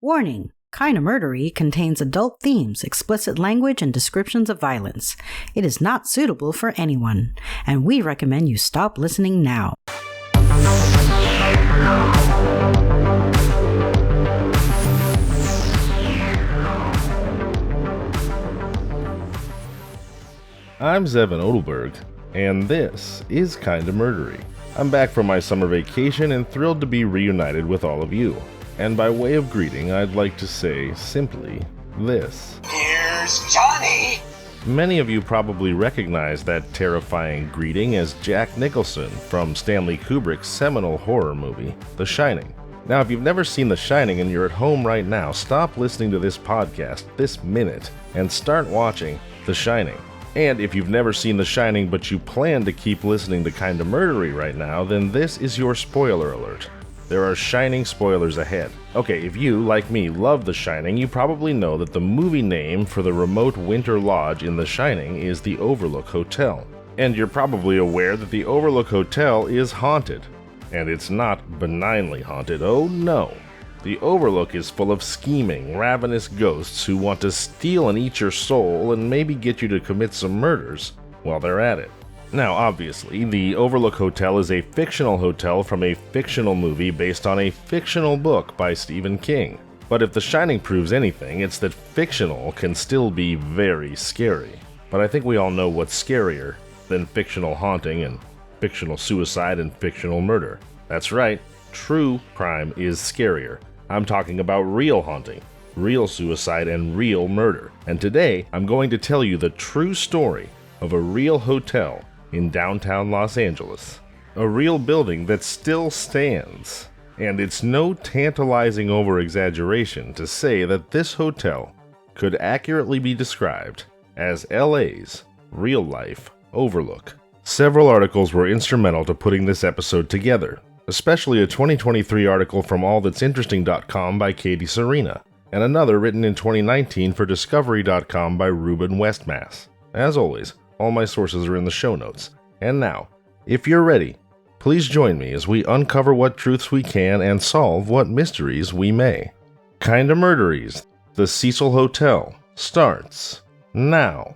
Warning! Kinda Murdery contains adult themes, explicit language, and descriptions of violence. It is not suitable for anyone, and we recommend you stop listening now. I'm Zevon Odelberg, and this is Kinda Murdery. I'm back from my summer vacation and thrilled to be reunited with all of you. And by way of greeting, I'd like to say simply this. Here's Johnny! Many of you probably recognize that terrifying greeting as Jack Nicholson from Stanley Kubrick's seminal horror movie, The Shining. Now, if you've never seen The Shining and you're at home right now, stop listening to this podcast this minute and start watching The Shining. And if you've never seen The Shining but you plan to keep listening to Kinda Murdery right now, then this is your spoiler alert. There are Shining spoilers ahead. Okay, if you, like me, love The Shining, you probably know that the movie name for the remote winter lodge in The Shining is the Overlook Hotel. And you're probably aware that the Overlook Hotel is haunted. And it's not benignly haunted, oh no. The Overlook is full of scheming, ravenous ghosts who want to steal and eat your soul and maybe get you to commit some murders while they're at it. Now, obviously, the Overlook Hotel is a fictional hotel from a fictional movie based on a fictional book by Stephen King. But if The Shining proves anything, it's that fictional can still be very scary. But I think we all know what's scarier than fictional haunting and fictional suicide and fictional murder. That's right, true crime is scarier. I'm talking about real haunting, real suicide, and real murder. And today, I'm going to tell you the true story of a real hotel in downtown Los Angeles. A real building that still stands. And it's no tantalizing over-exaggeration to say that this hotel could accurately be described as LA's real-life Overlook. Several articles were instrumental to putting this episode together, especially a 2023 article from allthat'sinteresting.com by Katie Serena, and another written in 2019 for discovery.com by Ruben Westmass. As always, all my sources are in the show notes. And now, if you're ready, please join me as we uncover what truths we can and solve what mysteries we may. Kinda Murderies, the Cecil Hotel, starts now.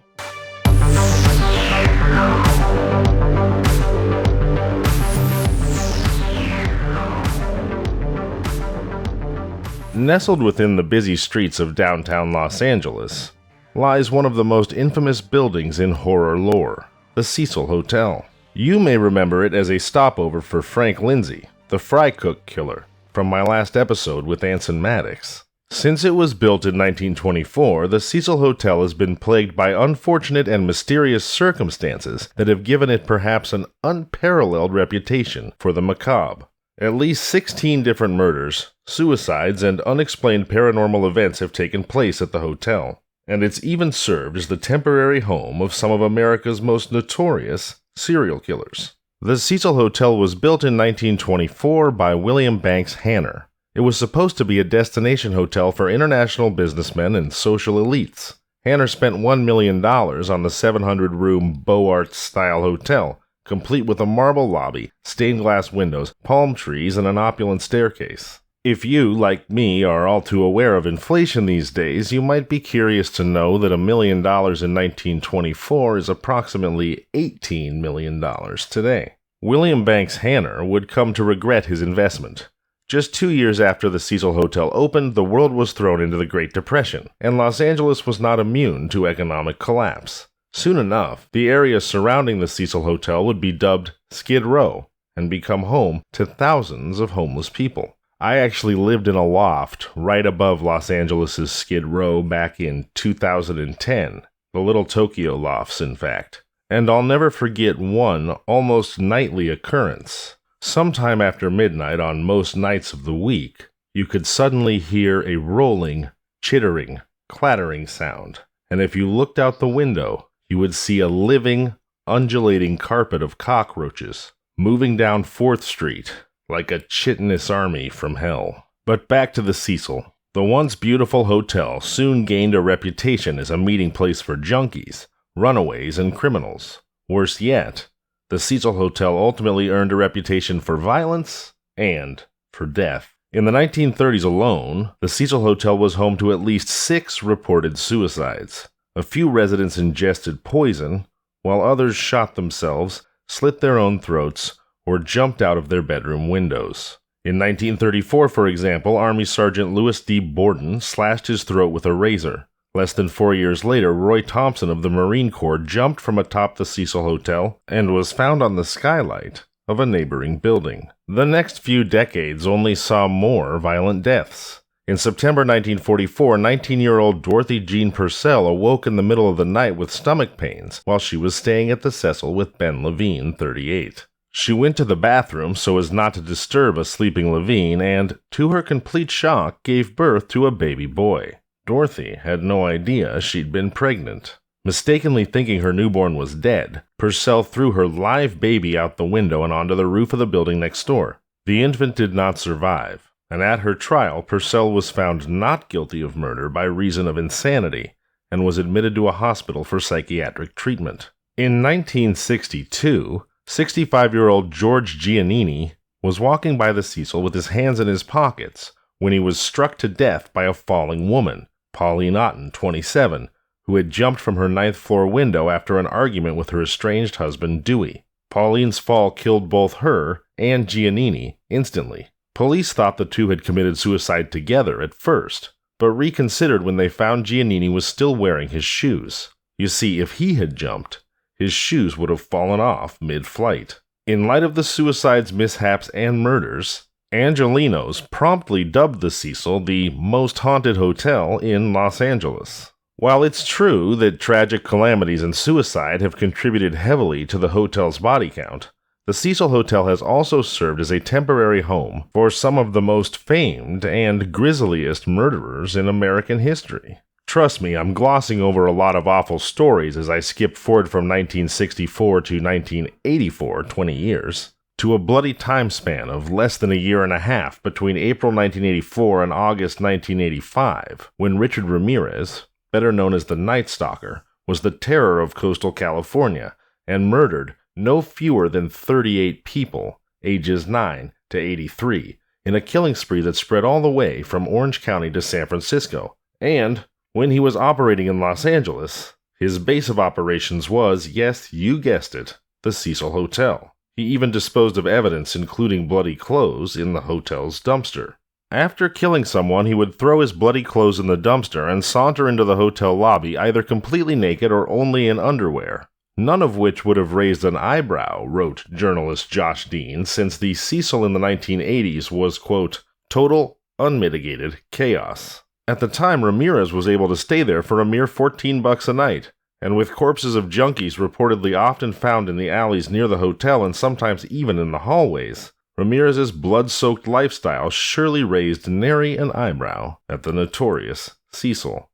Nestled within the busy streets of downtown Los Angeles lies one of the most infamous buildings in horror lore, the Cecil Hotel. You may remember it as a stopover for Frank Lindsay, the fry cook killer, from my last episode with Anson Maddox. Since it was built in 1924, the Cecil Hotel has been plagued by unfortunate and mysterious circumstances that have given it perhaps an unparalleled reputation for the macabre. At least 16 different murders, suicides, and unexplained paranormal events have taken place at the hotel, and it's even served as the temporary home of some of America's most notorious serial killers. The Cecil Hotel was built in 1924 by William Banks Hanner. It was supposed to be a destination hotel for international businessmen and social elites. Hanner spent $1 million on the 700-room Beaux Arts-style hotel, complete with a marble lobby, stained glass windows, palm trees, and an opulent staircase. If you, like me, are all too aware of inflation these days, you might be curious to know that $1 million in 1924 is approximately $18 million today. William Banks Hanner would come to regret his investment. Just 2 years after the Cecil Hotel opened, the world was thrown into the Great Depression, and Los Angeles was not immune to economic collapse. Soon enough, the area surrounding the Cecil Hotel would be dubbed Skid Row and become home to thousands of homeless people. I actually lived in a loft right above Los Angeles' Skid Row back in 2010, the Little Tokyo lofts, in fact. And I'll never forget one almost nightly occurrence. Sometime after midnight on most nights of the week, you could suddenly hear a rolling, chittering, clattering sound. And if you looked out the window, you would see a living, undulating carpet of cockroaches moving down 4th Street like a chitinous army from hell. But back to the Cecil. The once beautiful hotel soon gained a reputation as a meeting place for junkies, runaways, and criminals. Worse yet, the Cecil Hotel ultimately earned a reputation for violence and for death. In the 1930s alone, the Cecil Hotel was home to at least 6 reported suicides. A few residents ingested poison, while others shot themselves, slit their own throats, or jumped out of their bedroom windows. In 1934, for example, Army Sergeant Louis D. Borden slashed his throat with a razor. Less than 4 years later, Roy Thompson of the Marine Corps jumped from atop the Cecil Hotel and was found on the skylight of a neighboring building. The next few decades only saw more violent deaths. In September 1944, 19-year-old Dorothy Jean Purcell awoke in the middle of the night with stomach pains while she was staying at the Cecil with Ben Levine, 38. She went to the bathroom so as not to disturb a sleeping Levine and, to her complete shock, gave birth to a baby boy. Dorothy had no idea she'd been pregnant. Mistakenly thinking her newborn was dead, Purcell threw her live baby out the window and onto the roof of the building next door. The infant did not survive, and at her trial, Purcell was found not guilty of murder by reason of insanity and was admitted to a hospital for psychiatric treatment. In 1962, 65-year-old George Giannini was walking by the Cecil with his hands in his pockets when he was struck to death by a falling woman, Pauline Otten, 27, who had jumped from her 9th-floor window after an argument with her estranged husband, Dewey. Pauline's fall killed both her and Giannini instantly. Police thought the two had committed suicide together at first, but reconsidered when they found Giannini was still wearing his shoes. You see, if he had jumped, his shoes would have fallen off mid-flight. In light of the suicides, mishaps, and murders, Angelenos promptly dubbed the Cecil the most haunted hotel in Los Angeles. While it's true that tragic calamities and suicide have contributed heavily to the hotel's body count, the Cecil Hotel has also served as a temporary home for some of the most famed and grisliest murderers in American history. Trust me, I'm glossing over a lot of awful stories as I skip forward from 1964 to 1984, 20 years, to a bloody time span of less than a year and a half between April 1984 and August 1985, when Richard Ramirez, better known as the Night Stalker, was the terror of coastal California and murdered no fewer than 38 people, ages 9 to 83, in a killing spree that spread all the way from Orange County to San Francisco. And when he was operating in Los Angeles, his base of operations was, yes, you guessed it, the Cecil Hotel. He even disposed of evidence, including bloody clothes, in the hotel's dumpster. After killing someone, he would throw his bloody clothes in the dumpster and saunter into the hotel lobby either completely naked or only in underwear. None of which would have raised an eyebrow, wrote journalist Josh Dean, since the Cecil in the 1980s was, quote, total, unmitigated chaos. At the time, Ramirez was able to stay there for a mere $14 a night, and with corpses of junkies reportedly often found in the alleys near the hotel and sometimes even in the hallways, Ramirez's blood-soaked lifestyle surely raised nary an eyebrow at the notorious Cecil.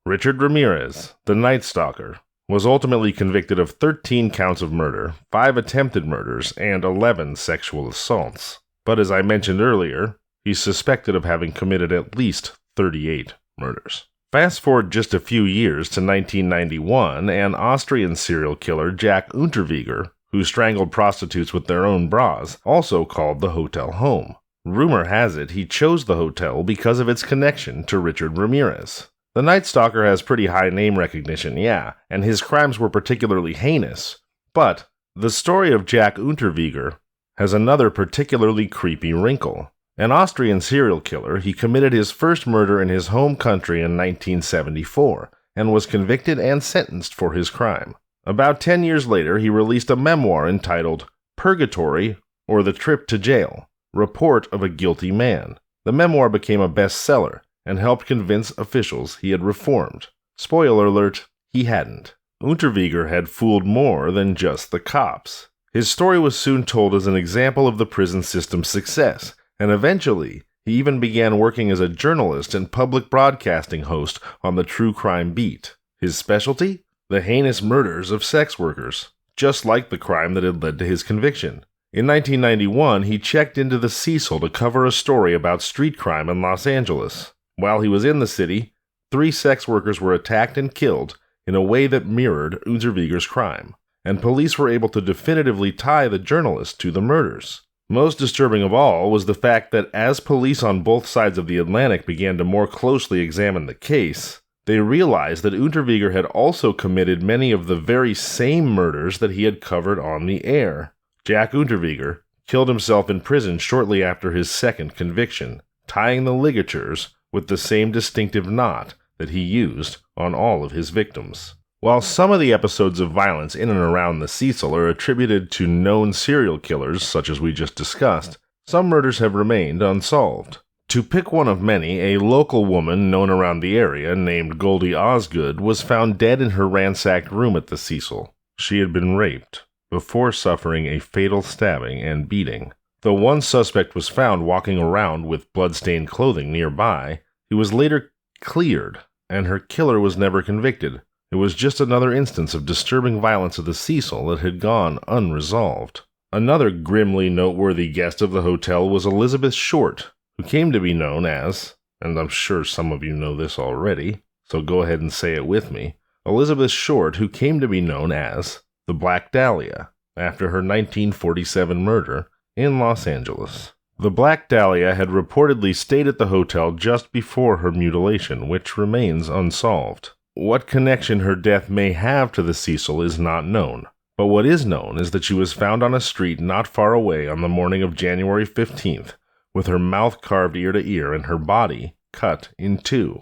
Richard Ramirez, the Night Stalker, was ultimately convicted of 13 counts of murder, 5 attempted murders, and 11 sexual assaults. But as I mentioned earlier, he's suspected of having committed at least 38 murders. Fast forward just a few years to 1991, and Austrian serial killer Jack Unterweger, who strangled prostitutes with their own bras, also called the hotel home. Rumor has it he chose the hotel because of its connection to Richard Ramirez. The Night Stalker has pretty high name recognition, yeah, and his crimes were particularly heinous, but the story of Jack Unterweger has another particularly creepy wrinkle. An Austrian serial killer, he committed his first murder in his home country in 1974, and was convicted and sentenced for his crime. About 10 years later, he released a memoir entitled Purgatory, or The Trip to Jail, Report of a Guilty Man. The memoir became a bestseller, and helped convince officials he had reformed. Spoiler alert, he hadn't. Unterweger had fooled more than just the cops. His story was soon told as an example of the prison system's success, and eventually, he even began working as a journalist and public broadcasting host on the true crime beat. His specialty? The heinous murders of sex workers, just like the crime that had led to his conviction. In 1991, he checked into the Cecil to cover a story about street crime in Los Angeles. While he was in the city, 3 sex workers were attacked and killed in a way that mirrored Unterweger's crime, and police were able to definitively tie the journalist to the murders. Most disturbing of all was the fact that as police on both sides of the Atlantic began to more closely examine the case, they realized that Unterweger had also committed many of the very same murders that he had covered on the air. Jack Unterweger killed himself in prison shortly after his second conviction, tying the ligatures with the same distinctive knot that he used on all of his victims. While some of the episodes of violence in and around the Cecil are attributed to known serial killers, such as we just discussed, some murders have remained unsolved. To pick one of many, a local woman known around the area named Goldie Osgood was found dead in her ransacked room at the Cecil. She had been raped before suffering a fatal stabbing and beating. Though one suspect was found walking around with blood-stained clothing nearby, he was later cleared, and her killer was never convicted. It was just another instance of disturbing violence at the Cecil that had gone unresolved. Another grimly noteworthy guest of the hotel was Elizabeth Short, who came to be known as, and I'm sure some of you know this already, so go ahead and say it with me, Elizabeth Short, who came to be known as the Black Dahlia, after her 1947 murder in Los Angeles. The Black Dahlia had reportedly stayed at the hotel just before her mutilation, which remains unsolved. What connection her death may have to the Cecil is not known, but what is known is that she was found on a street not far away on the morning of January 15th, with her mouth carved ear to ear and her body cut in two.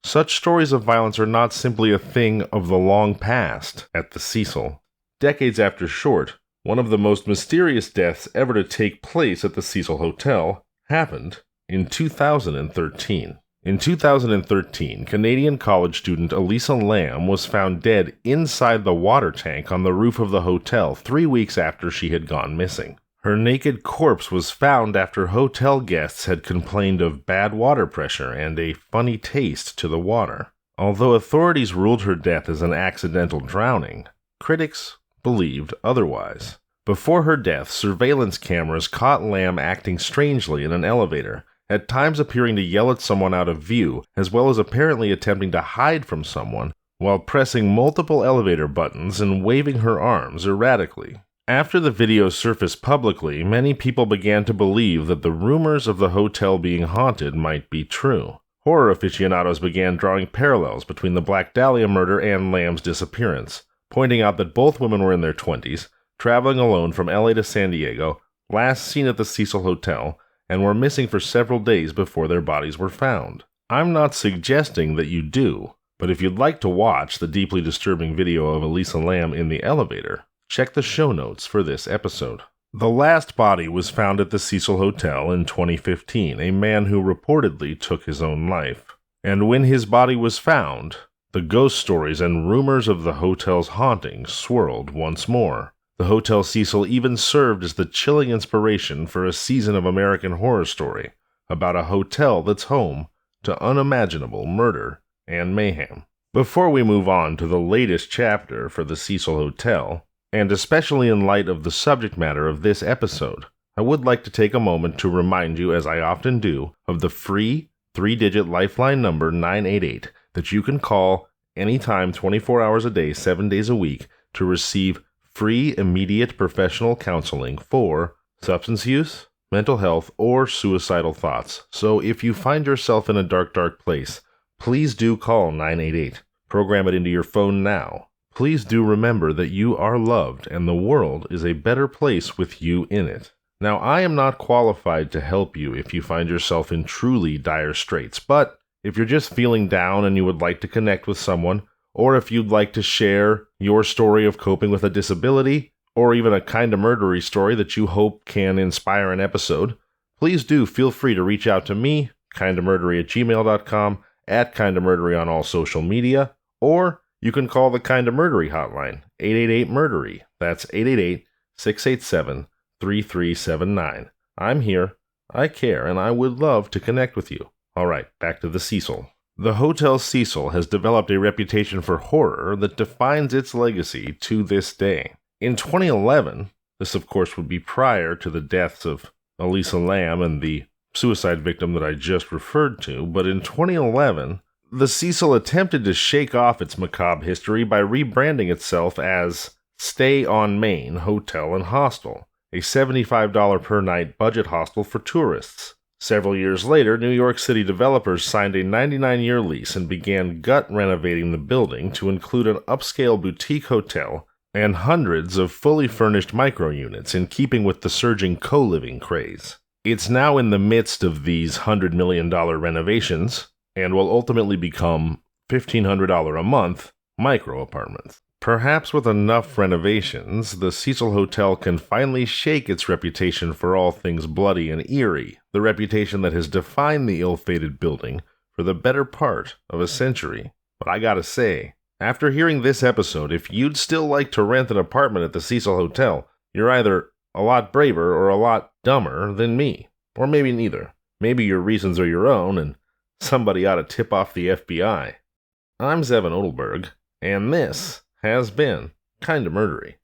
Such stories of violence are not simply a thing of the long past at the Cecil. Decades after Short, one of the most mysterious deaths ever to take place at the Cecil Hotel happened in 2013. In 2013, Canadian college student Elisa Lam was found dead inside the water tank on the roof of the hotel 3 weeks after she had gone missing. Her naked corpse was found after hotel guests had complained of bad water pressure and a funny taste to the water. Although authorities ruled her death as an accidental drowning, critics believed otherwise. Before her death, surveillance cameras caught Lam acting strangely in an elevator, at times appearing to yell at someone out of view, as well as apparently attempting to hide from someone, while pressing multiple elevator buttons and waving her arms erratically. After the video surfaced publicly, many people began to believe that the rumors of the hotel being haunted might be true. Horror aficionados began drawing parallels between the Black Dahlia murder and Lam's disappearance, pointing out that both women were in their 20s, traveling alone from LA to San Diego, last seen at the Cecil Hotel, and were missing for several days before their bodies were found. I'm not suggesting that you do, but if you'd like to watch the deeply disturbing video of Elisa Lam in the elevator, check the show notes for this episode. The last body was found at the Cecil Hotel in 2015, a man who reportedly took his own life. And when his body was found, the ghost stories and rumors of the hotel's haunting swirled once more. The Hotel Cecil even served as the chilling inspiration for a season of American Horror Story about a hotel that's home to unimaginable murder and mayhem. Before we move on to the latest chapter for the Cecil Hotel, and especially in light of the subject matter of this episode, I would like to take a moment to remind you, as I often do, of the free 3-digit lifeline number 988 that you can call anytime 24 hours a day, 7 days a week to receive free, immediate professional counseling for substance use, mental health, or suicidal thoughts. So if you find yourself in a dark place, please do call 988. Program it into your phone now. Please do remember that you are loved and the world is a better place with you in it. Now, I am not qualified to help you if you find yourself in truly dire straits, but if you're just feeling down and you would like to connect with someone, or if you'd like to share your story of coping with a disability, or even a kinda murdery story that you hope can inspire an episode, please do feel free to reach out to me, kindamurdery@gmail.com, at kindamurdery on all social media, or you can call the Kinda Murdery hotline, 888-MURDERY. That's 888-687-3379. I'm here, I care, and I would love to connect with you. All right, back to the Cecil. The Hotel Cecil has developed a reputation for horror that defines its legacy to this day. In 2011, this of course would be prior to the deaths of Elisa Lam and the suicide victim that I just referred to, but in 2011, the Cecil attempted to shake off its macabre history by rebranding itself as Stay on Main Hotel and Hostel, a $75 per night budget hostel for tourists. Several years later, New York City developers signed a 99-year lease and began gut renovating the building to include an upscale boutique hotel and hundreds of fully furnished micro-units in keeping with the surging co-living craze. It's now in the midst of these $100 million renovations and will ultimately become $1,500 a month micro-apartments. Perhaps with enough renovations, the Cecil Hotel can finally shake its reputation for all things bloody and eerie, the reputation that has defined the ill-fated building for the better part of a century. But I gotta say, after hearing this episode, if you'd still like to rent an apartment at the Cecil Hotel, you're either a lot braver or a lot dumber than me. Or maybe neither. Maybe your reasons are your own, and somebody ought to tip off the FBI. I'm Zevon Odelberg, and this has been Kinda Murdery.